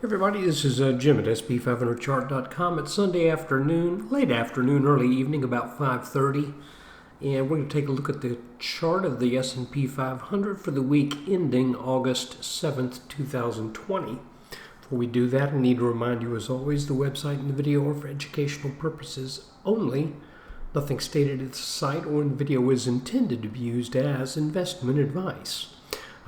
Everybody, this is Jim at sp500chart.com. It's Sunday afternoon, late afternoon, early evening, about 5:30, and we're going to take a look at the chart of the S&P 500 for the week ending August 7th, 2020. Before we do that, I need to remind you, as always, the website and the video are for educational purposes only. Nothing stated at the site or in the video is intended to be used as investment advice.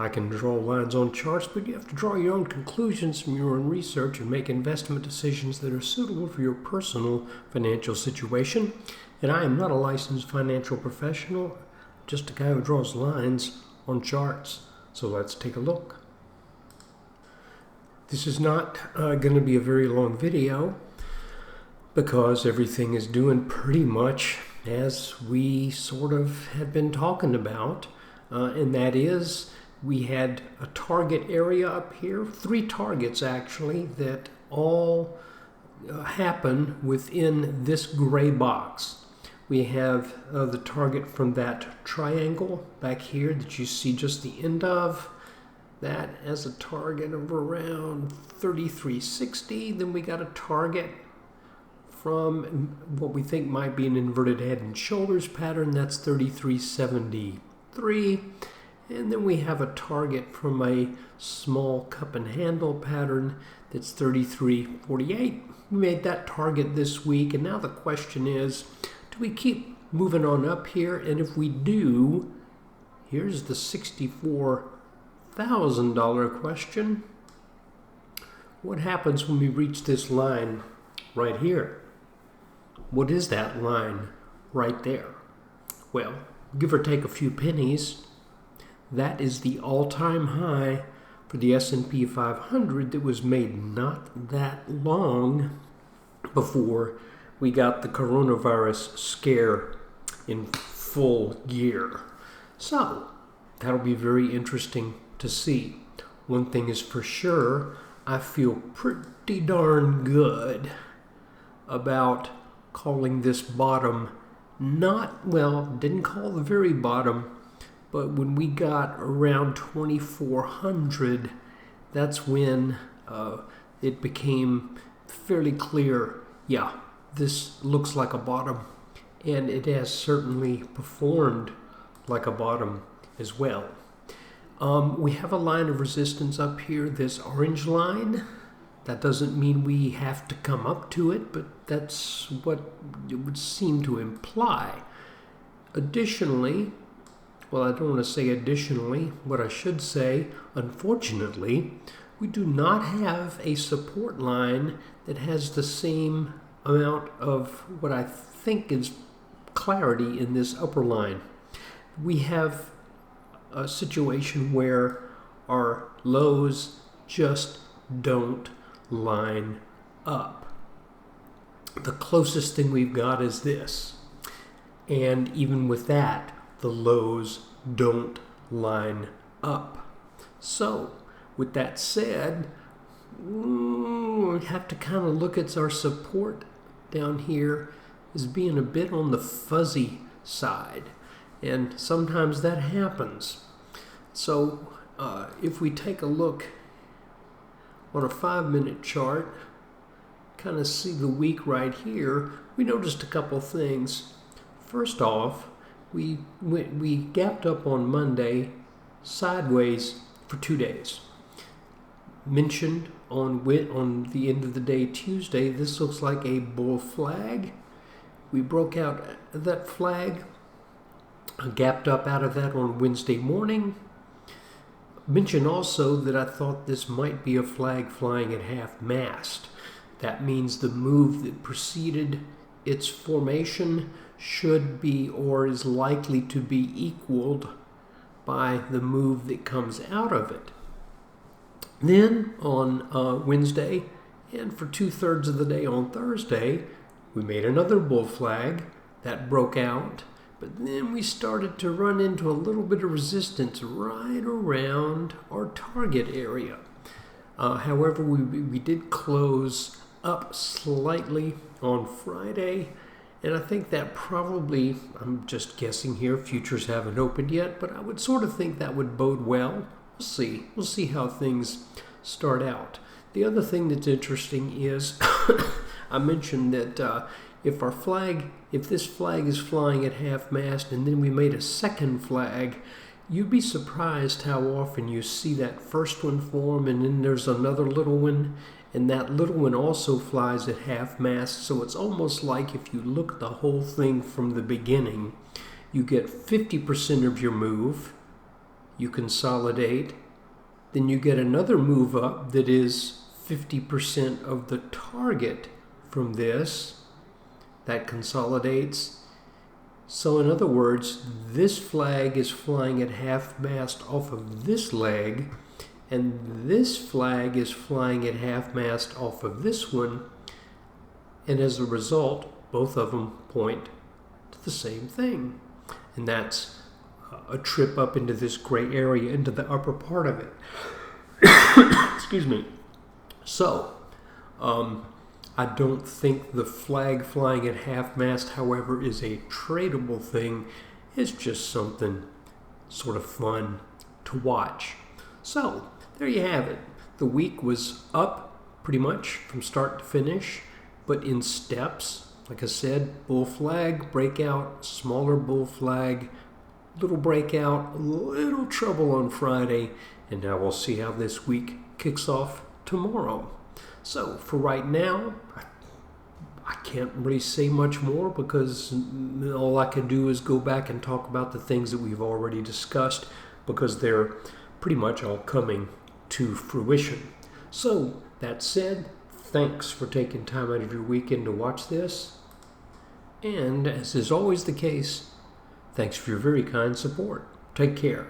I can draw lines on charts, but you have to draw your own conclusions from your own research and make investment decisions that are suitable for your personal financial situation. And I am not a licensed financial professional, just a guy who draws lines on charts. So let's take a look. This is not going to be a very long video because everything is doing pretty much as we sort of had been talking about, and that is, we had a target area up here, 3 targets actually, that all happen within this gray box. We have the target from that triangle back here that you see just the end of. That as a target of around 3360. Then we got a target from what we think might be an inverted head and shoulders pattern. That's 3373. And then we have a target from a small cup and handle pattern that's 3348. We made that target this week, and now the question is, do we keep moving on up here? And if we do, here's the $64,000 question. What happens when we reach this line right here? What is that line right there? Well, give or take a few pennies, that is the all-time high for the S&P 500 that was made not that long before we got the coronavirus scare in full gear. So, that'll be very interesting to see. One thing is for sure, I feel pretty darn good about calling this bottom didn't call the very bottom, but when we got around 2400, that's when it became fairly clear, yeah, this looks like a bottom. And it has certainly performed like a bottom as well. We have a line of resistance up here, this orange line. That doesn't mean we have to come up to it, but that's what it would seem to imply. Additionally, well, I don't want to say additionally, what I should say, unfortunately, we do not have a support line that has the same amount of what I think is clarity in this upper line. We have a situation where our lows just don't line up. The closest thing we've got is this. And even with that, the lows don't line up. So, with that said, we have to kind of look at our support down here as being a bit on the fuzzy side. And sometimes that happens. So, if we take a look on a 5-minute chart, kind of see the week right here, we noticed a couple things. First off, we gapped up on Monday sideways for 2 days. Mentioned on the end of the day Tuesday, this looks like a bull flag. We broke out that flag, gapped up out of that on Wednesday morning. Mentioned also that I thought this might be a flag flying at half-mast. That means the move that preceded its formation should be or is likely to be equaled by the move that comes out of it. Then on Wednesday, and for 2/3 of the day on Thursday, we made another bull flag that broke out, but then we started to run into a little bit of resistance right around our target area. However, we did close up slightly on Friday, and I think that probably, I'm just guessing here, futures haven't opened yet, but I would sort of think that would bode well. We'll see how things start out. The other thing that's interesting is I mentioned that if this flag is flying at half-mast and then we made a second flag, you'd be surprised how often you see that first one form and then there's another little one, and that little one also flies at half-mast. So it's almost like if you look at the whole thing from the beginning, you get 50% of your move, you consolidate, then you get another move up that is 50% of the target from this, that consolidates. So in other words, this flag is flying at half-mast off of this leg, and this flag is flying at half-mast off of this one, and as a result, both of them point to the same thing. And that's a trip up into this gray area, into the upper part of it. Excuse me. So, I don't think the flag flying at half-mast, however, is a tradable thing. It's just something sort of fun to watch. So, there you have it. The week was up pretty much from start to finish, but in steps. Like I said, bull flag, breakout, smaller bull flag, little breakout, little trouble on Friday, and now we'll see how this week kicks off tomorrow. So for right now, I can't really say much more because all I can do is go back and talk about the things that we've already discussed because they're pretty much all coming to fruition. So that said, thanks for taking time out of your weekend to watch this. And as is always the case, thanks for your very kind support. Take care.